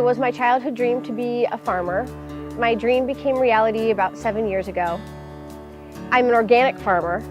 was my childhood dream to be a farmer. My dream became reality about 7 years ago. I'm an organic farmer.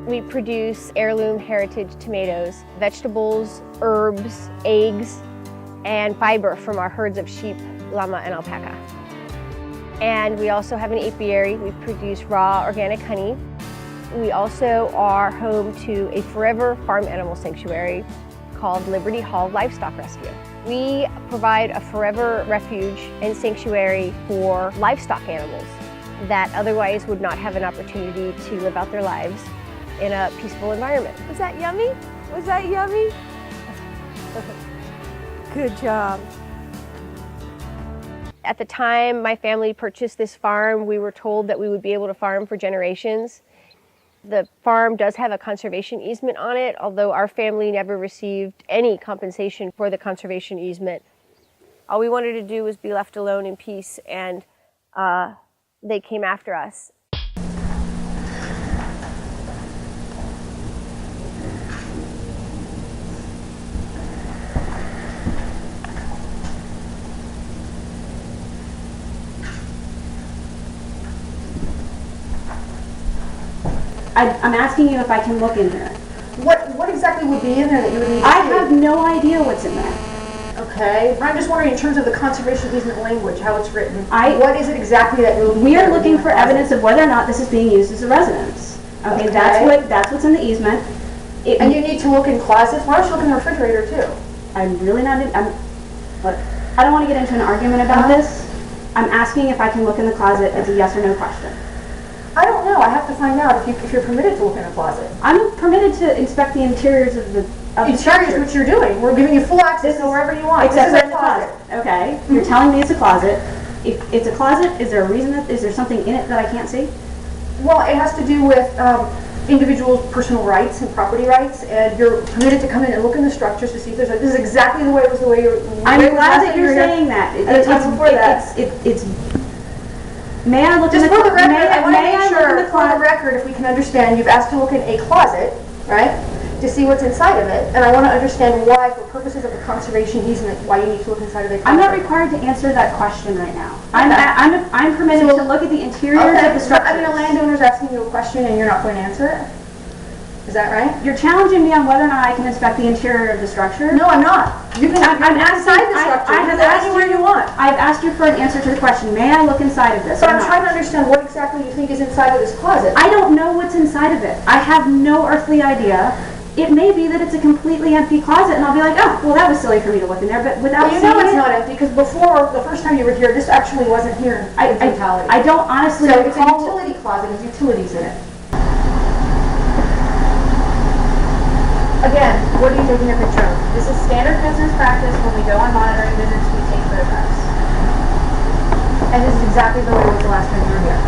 We produce heirloom heritage tomatoes, vegetables, herbs, eggs, and fiber from our herds of sheep, llama, and alpaca. And we also have an apiary. We produce raw organic honey. We also are home to a forever farm animal sanctuary called Liberty Hall Livestock Rescue. We provide a forever refuge and sanctuary for livestock animals that otherwise would not have an opportunity to live out their lives in a peaceful environment. Was that yummy? Was that yummy? Good job. At the time my family purchased this farm, we were told that we would be able to farm for generations. The farm does have a conservation easement on it, although our family never received any compensation for the conservation easement. All we wanted to do was be left alone in peace, and they came after us. I'm asking you if I can look in here. What exactly would be in there that you would need to I see? have no idea what's in there. Okay, but I'm just wondering in terms of the conservation easement language, how it's written. What is it exactly that you're looking for? We are looking for evidence of whether or not this is being used as a residence. Okay, that's what's in the easement. And you need to look in closets. Why don't you look in the refrigerator too? I'm really not. Look, I don't want to get into an argument about this. I'm asking if I can look in the closet. It's a yes or no question. I don't know. I have to find out if you're permitted to look in a closet. I'm permitted to inspect the interiors of the Interiors, what you're doing. We're giving you full access to wherever you want. Except this for the closet. Okay. You're telling me it's a closet. If it's a closet, is there a reason is there something in it that I can't see? Well, it has to do with individuals' personal rights and property rights, and you're permitted to come in and look in the structures to see if there's a, this is exactly the way it was I'm glad that you're saying that. May I look in the for the record, I want to may make I sure, look in the for the record, if we can understand, you've asked to look in a closet, right, to see what's inside of it, and I want to understand why, for purposes of the conservation easement, why you need to look inside of a closet. I'm not required to answer that question right now. I'm permitted to look at the interiors of the structure. I mean, a landowner's asking you a question and you're not going to answer it? Is that right? You're challenging me on whether or not I can inspect the interior of the structure? No, I'm not. You can inside the structure. I have asked anywhere you want. I've asked you for an answer to the question. May I look inside of this? But I'm trying to understand what exactly you think is inside of this closet. I don't know what's inside of it. I have no earthly idea. It may be that it's a completely empty closet, and I'll be like, oh, well, that was silly for me to look in there, but without seeing it... You know it's not empty, because before, the first time you were here, this actually wasn't here in totality. I don't honestly recall... So it's a utility closet, there's utilities in it. Again, what are you taking a picture of? This is standard business practice. When we go on monitoring visits, we take photographs. And this is exactly the way it was the last time you were here.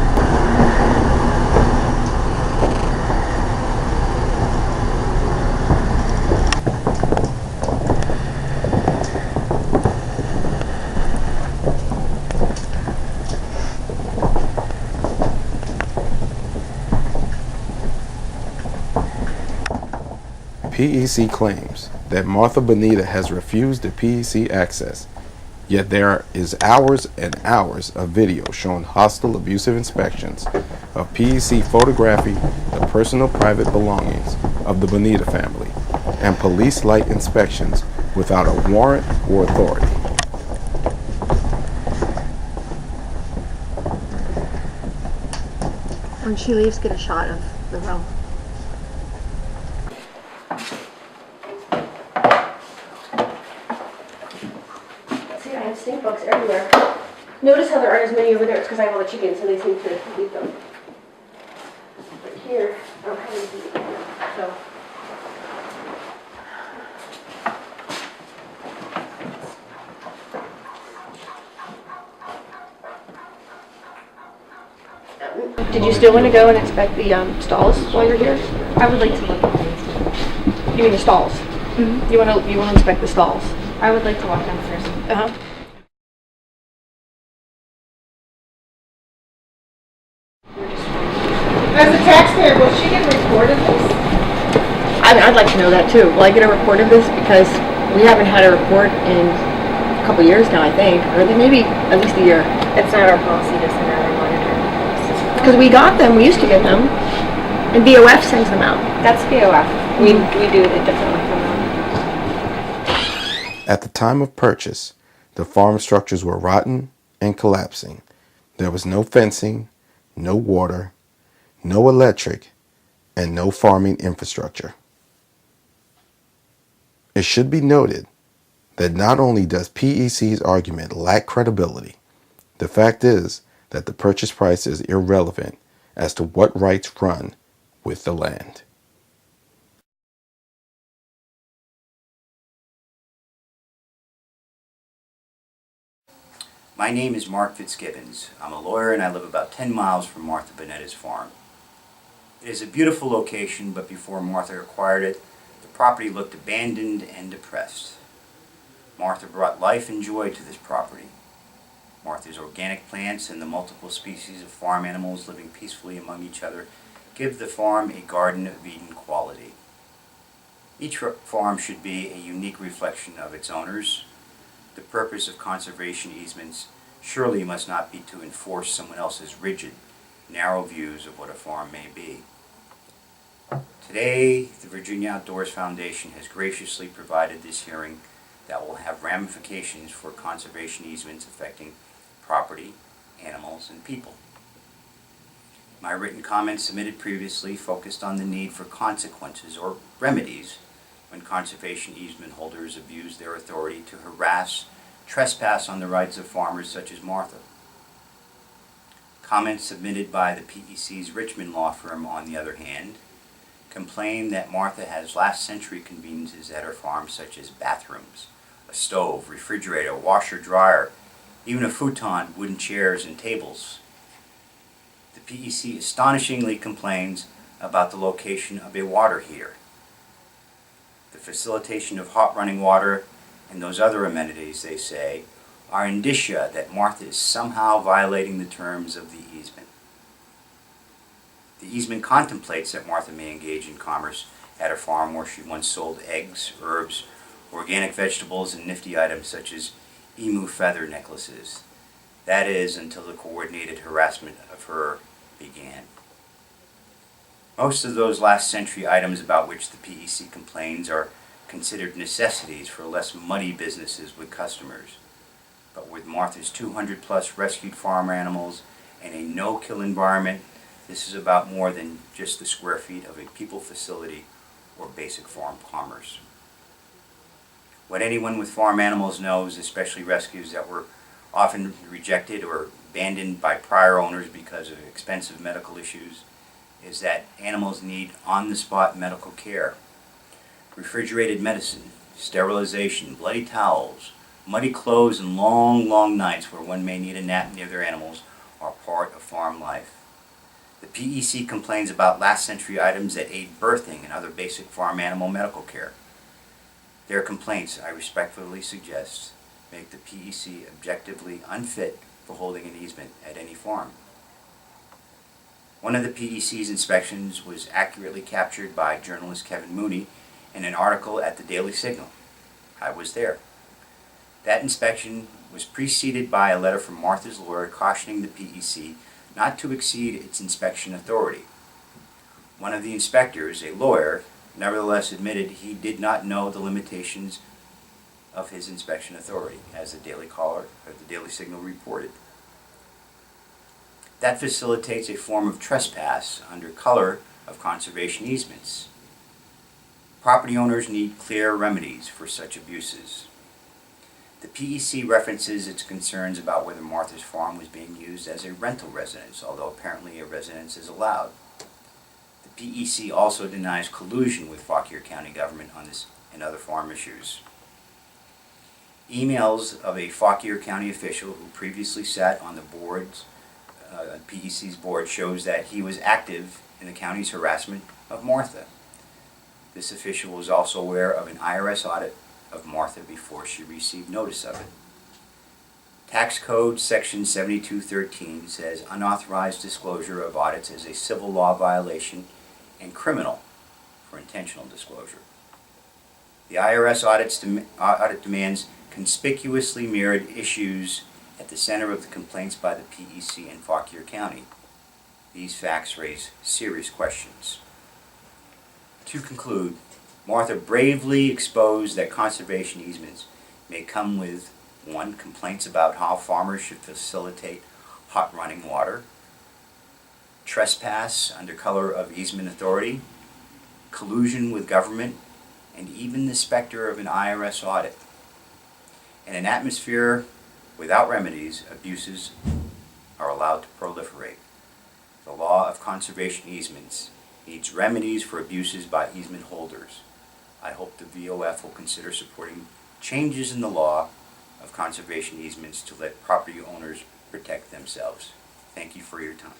PEC claims that Martha Bonita has refused the PEC access, yet there is hours and hours of video showing hostile abusive inspections of PEC photographing the personal private belongings of the Bonita family and police-like inspections without a warrant or authority. When she leaves, get a shot of the room. See, I have stink bugs everywhere. Notice how there aren't as many over there. It's because I have all the chickens, so they seem to eat them. But here, I don't have anything to eat. So. Did you still want to go and inspect the stalls while you're here? I would like to look at these. You mean the stalls? Mm-hmm. You want to inspect the stalls? I would like to walk downstairs. Uh-huh. As a taxpayer, will she get a report of this? I mean, I'd like to know that too. Will I get a report of this? Because we haven't had a report in couple years now, I think, or maybe at least a year. It's not our policy to send out our monitoring. Because we got them, we used to get them, and BOF sends them out. That's BOF. We do it differently from them. At the time of purchase, the farm structures were rotten and collapsing. There was no fencing, no water, no electric, and no farming infrastructure. It should be noted that not only does PEC's argument lack credibility, the fact is that the purchase price is irrelevant as to what rights run with the land. My name is Mark Fitzgibbons. I'm a lawyer and I live about 10 miles from Martha Bonetta's farm. It is a beautiful location, but before Martha acquired it, the property looked abandoned and depressed. Martha brought life and joy to this property. Martha's organic plants and the multiple species of farm animals living peacefully among each other give the farm a Garden of Eden quality. Each farm should be a unique reflection of its owners. The purpose of conservation easements surely must not be to enforce someone else's rigid, narrow views of what a farm may be. Today, the Virginia Outdoors Foundation has graciously provided this hearing that will have ramifications for conservation easements affecting property, animals, and people. My written comments submitted previously focused on the need for consequences or remedies when conservation easement holders abuse their authority to harass, trespass on the rights of farmers such as Martha. Comments submitted by the PEC's Richmond law firm, on the other hand, complain that Martha has last-century conveniences at her farm such as bathrooms, a stove, refrigerator, washer, dryer, even a futon, wooden chairs, and tables. The PEC astonishingly complains about the location of a water heater. The facilitation of hot running water and those other amenities, they say, are indicia that Martha is somehow violating the terms of the easement. The easement contemplates that Martha may engage in commerce at her farm where she once sold eggs, herbs, organic vegetables, and nifty items such as emu feather necklaces. That is, until the coordinated harassment of her began. Most of those last century items about which the PEC complains are considered necessities for less muddy businesses with customers. But with Martha's 200 plus rescued farm animals and a no-kill environment, this is about more than just the square feet of a people facility or basic farm commerce. What anyone with farm animals knows, especially rescues that were often rejected or abandoned by prior owners because of expensive medical issues, is that animals need on-the-spot medical care. Refrigerated medicine, sterilization, bloody towels, muddy clothes, and long, long nights where one may need a nap near their animals are part of farm life. The PEC complains about last-century items that aid birthing and other basic farm animal medical care. Their complaints, I respectfully suggest, make the PEC objectively unfit for holding an easement at any farm. One of the PEC's inspections was accurately captured by journalist Kevin Mooney in an article at the Daily Signal. I was there. That inspection was preceded by a letter from Martha's lawyer cautioning the PEC not to exceed its inspection authority. One of the inspectors, a lawyer, nevertheless admitted he did not know the limitations of his inspection authority, as the Daily Caller or the Daily Signal reported. That facilitates a form of trespass under color of conservation easements. Property owners need clear remedies for such abuses. The PEC references its concerns about whether Martha's farm was being used as a rental residence, although apparently a residence is allowed. The PEC also denies collusion with Fauquier County government on this and other farm issues. Emails of a Fauquier County official who previously sat on the PEC's board shows that he was active in the county's harassment of Martha. This official was also aware of an IRS audit of Martha before she received notice of it. Tax Code Section 7213 says unauthorized disclosure of audits is a civil law violation and criminal for intentional disclosure. The IRS audit demands conspicuously mirrored issues at the center of the complaints by the PEC in Fauquier County. These facts raise serious questions. To conclude, Martha bravely exposed that conservation easements may come with 1. Complaints about how farmers should facilitate hot running water, trespass under color of easement authority, collusion with government, and even the specter of an IRS audit. In an atmosphere without remedies, abuses are allowed to proliferate. The law of conservation easements needs remedies for abuses by easement holders. I hope the VOF will consider supporting changes in the law of conservation easements to let property owners protect themselves. Thank you for your time.